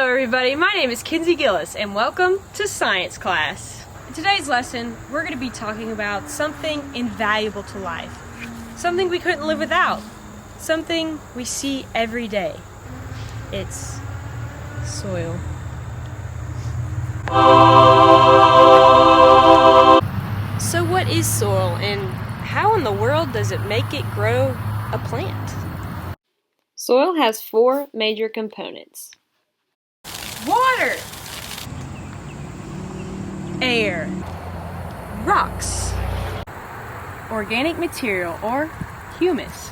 Hello everybody, my name is Kinsey Gillis and welcome to science class. In today's lesson, we're going to be talking about something invaluable to life. Something we couldn't live without. Something we see every day. It's soil. So what is soil and how in the world does it make it grow a plant? Soil has four major components. Water, air, rocks, organic material or humus.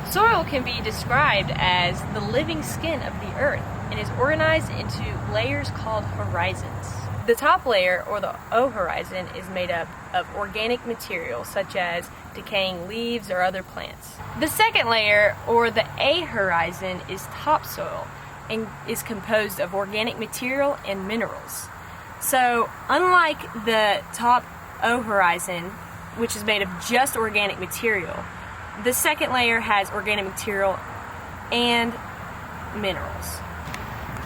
Soil can be described as the living skin of the earth and is organized into layers called horizons. The top layer, or the O horizon, is made up of organic material such as decaying leaves or other plants. The second layer, or the A horizon, is topsoil and is composed of organic material and minerals. So, unlike the top O horizon, which is made of just organic material, the second layer has organic material and minerals.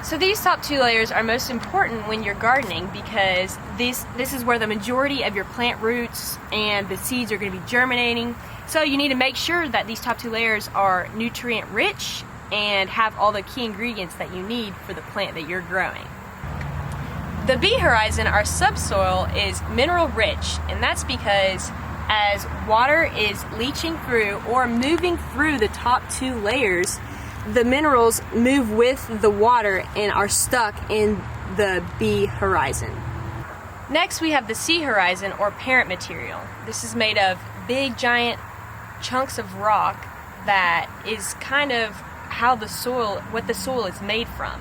So these top two layers are most important when you're gardening because this is where the majority of your plant roots and the seeds are going to be germinating. So you need to make sure that these top two layers are nutrient rich and have all the key ingredients that you need for the plant that you're growing. The B horizon, our subsoil, is mineral rich, and that's because as water is leaching through or moving through the top two layers, the minerals move with the water and are stuck in the B horizon. Next we have the C horizon, or parent material. This is made of big giant chunks of rock that is kind of what the soil is made from.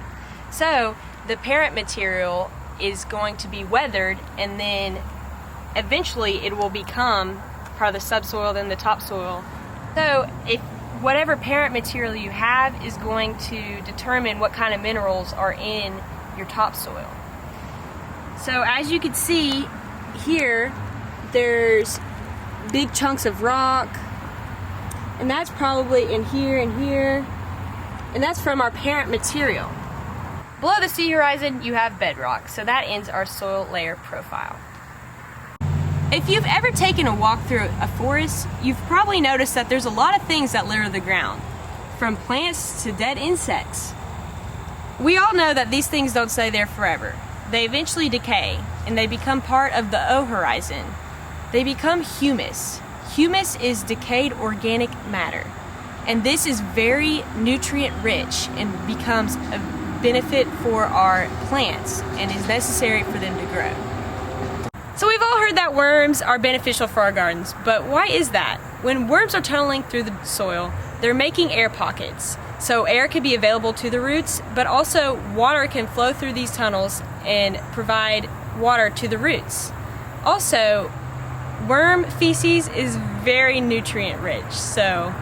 So the parent material is going to be weathered, and then eventually it will become part of the subsoil, then the topsoil. So if whatever parent material you have is going to determine what kind of minerals are in your topsoil. So as you can see here, there's big chunks of rock, and that's probably in here and here, and that's from our parent material. Below the C horizon, you have bedrock, so that ends our soil layer profile. If you've ever taken a walk through a forest, you've probably noticed that there's a lot of things that litter the ground, from plants to dead insects. We all know that these things don't stay there forever. They eventually decay, and they become part of the O horizon. They become humus. Humus is decayed organic matter, and this is very nutrient rich and becomes a benefit for our plants and is necessary for them to grow. So we've all heard that worms are beneficial for our gardens, but why is that? When worms are tunneling through the soil, they're making air pockets. So air can be available to the roots, but also water can flow through these tunnels and provide water to the roots. Also, worm feces is very nutrient rich, so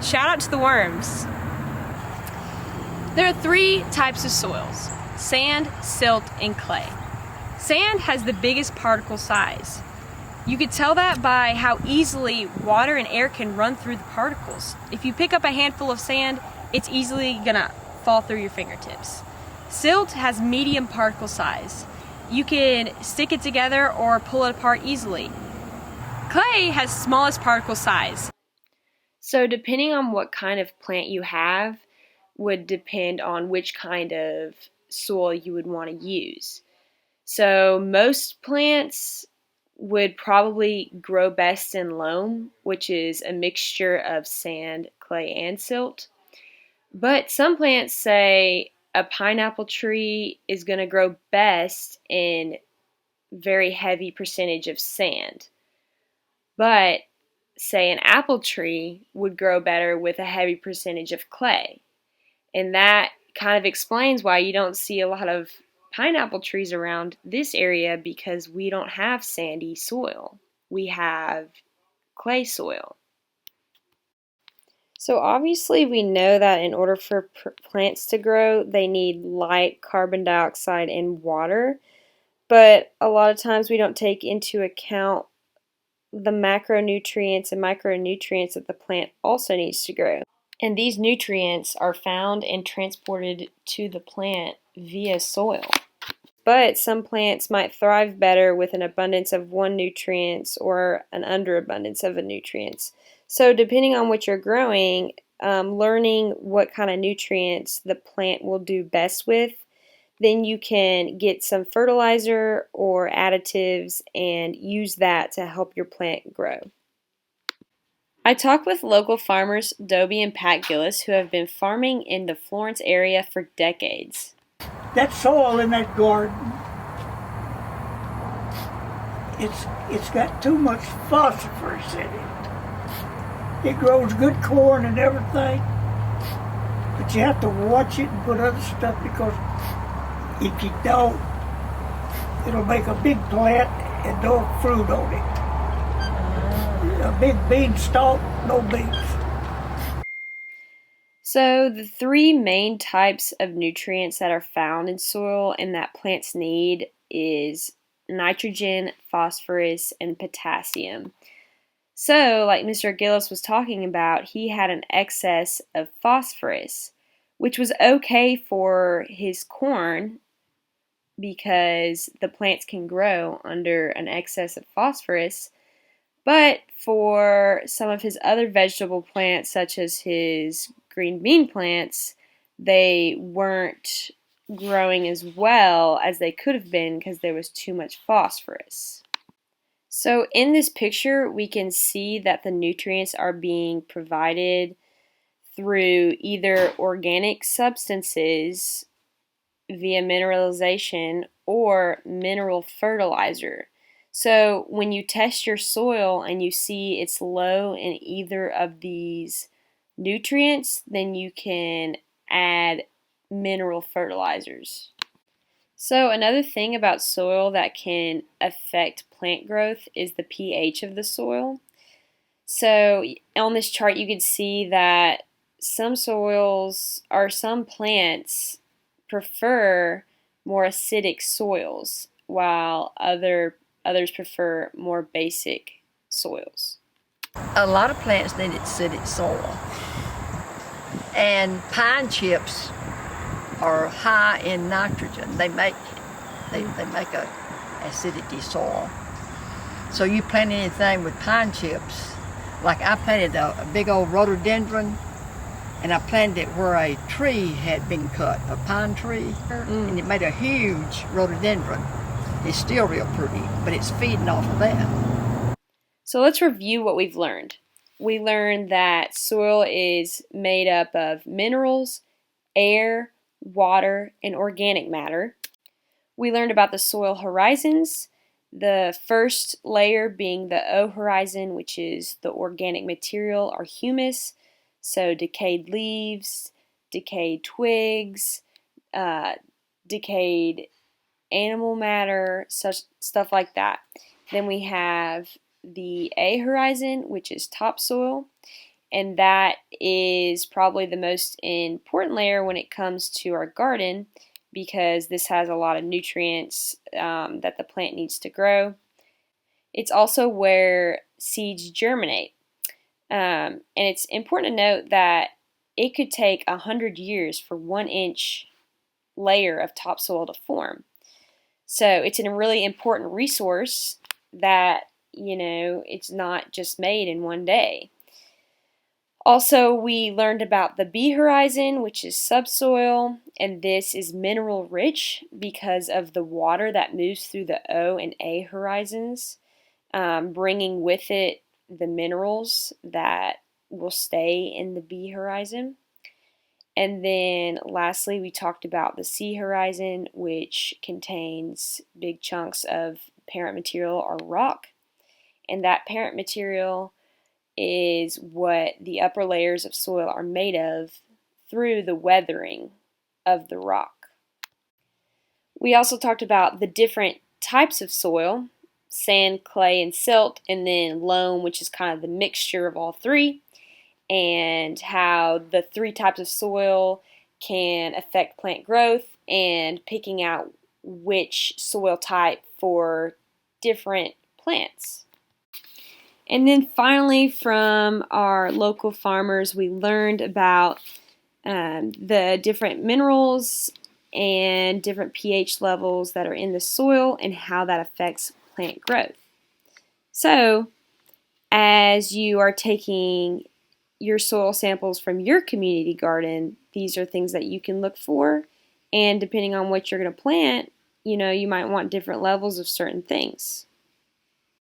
shout out to the worms. There are three types of soils: sand, silt, and clay. Sand has the biggest particle size. You could tell that by how easily water and air can run through the particles. If you pick up a handful of sand, it's easily gonna fall through your fingertips. Silt has medium particle size. You can stick it together or pull it apart easily. Clay has smallest particle size. So depending on what kind of plant you have would depend on which kind of soil you would want to use. So most plants would probably grow best in loam, which is a mixture of sand, clay, and silt. But some plants, say a pineapple tree, is going to grow best in very heavy percentage of sand. But say an apple tree would grow better with a heavy percentage of clay. And that kind of explains why you don't see a lot of pineapple trees around this area, because we don't have sandy soil. We have clay soil. So obviously we know that in order for plants to grow, they need light, carbon dioxide, and water. But a lot of times we don't take into account the macronutrients and micronutrients that the plant also needs to grow. And these nutrients are found and transported to the plant via soil. But some plants might thrive better with an abundance of one nutrient or an underabundance of a nutrient. So depending on what you're growing, learning what kind of nutrients the plant will do best with, then you can get some fertilizer or additives and use that to help your plant grow. I talked with local farmers Dobie and Pat Gillis who have been farming in the Florence area for decades. That soil in that garden, it's got too much phosphorus in it. It grows good corn and everything, but you have to watch it and put other stuff, because if you don't, it'll make a big plant and no fruit on it. A big beanstalk, no beans. So the three main types of nutrients that are found in soil and that plants need is nitrogen, phosphorus, and potassium. So, like Mr. Gillis was talking about, he had an excess of phosphorus, which was okay for his corn because the plants can grow under an excess of phosphorus. But for some of his other vegetable plants, such as his green bean plants, they weren't growing as well as they could have been because there was too much phosphorus. So in this picture, we can see that the nutrients are being provided through either organic substances via mineralization or mineral fertilizer. So when you test your soil and you see it's low in either of these nutrients, then you can add mineral fertilizers. So another thing about soil that can affect plant growth is the pH of the soil. So on this chart you can see that some soils or some plants prefer more acidic soils, while others prefer more basic soils. A lot of plants need acidic soil, and pine chips are high in nitrogen. They make a acidity soil. So you plant anything with pine chips, like I planted a big old rhododendron, and I planted it where a tree had been cut, a pine tree, and it made a huge rhododendron. It's still real pretty, but it's feeding off of that. So let's review what we've learned. We learned that soil is made up of minerals, air, water, and organic matter. We learned about the soil horizons, the first layer being the O horizon, which is the organic material or humus, so decayed leaves, decayed twigs, decayed animal matter, such stuff like that. Then we have the A horizon, which is topsoil, and that is probably the most important layer when it comes to our garden, because this has a lot of nutrients that the plant needs to grow. It's also where seeds germinate. And it's important to note that it could take 100 years for 1 inch layer of topsoil to form. So it's a really important resource that, it's not just made in one day. Also, we learned about the B horizon, which is subsoil, and this is mineral rich because of the water that moves through the O and A horizons, bringing with it the minerals that will stay in the B horizon. And then lastly, we talked about the C horizon, which contains big chunks of parent material or rock. And that parent material is what the upper layers of soil are made of through the weathering of the rock. We also talked about the different types of soil: sand, clay, and silt, and then loam, which is kind of the mixture of all three, and how the three types of soil can affect plant growth, and picking out which soil type for different plants. And then finally, from our local farmers, we learned about the different minerals and different pH levels that are in the soil and how that affects plant growth. So, as you are taking your soil samples from your community garden, these are things that you can look for. And depending on what you're going to plant, you might want different levels of certain things.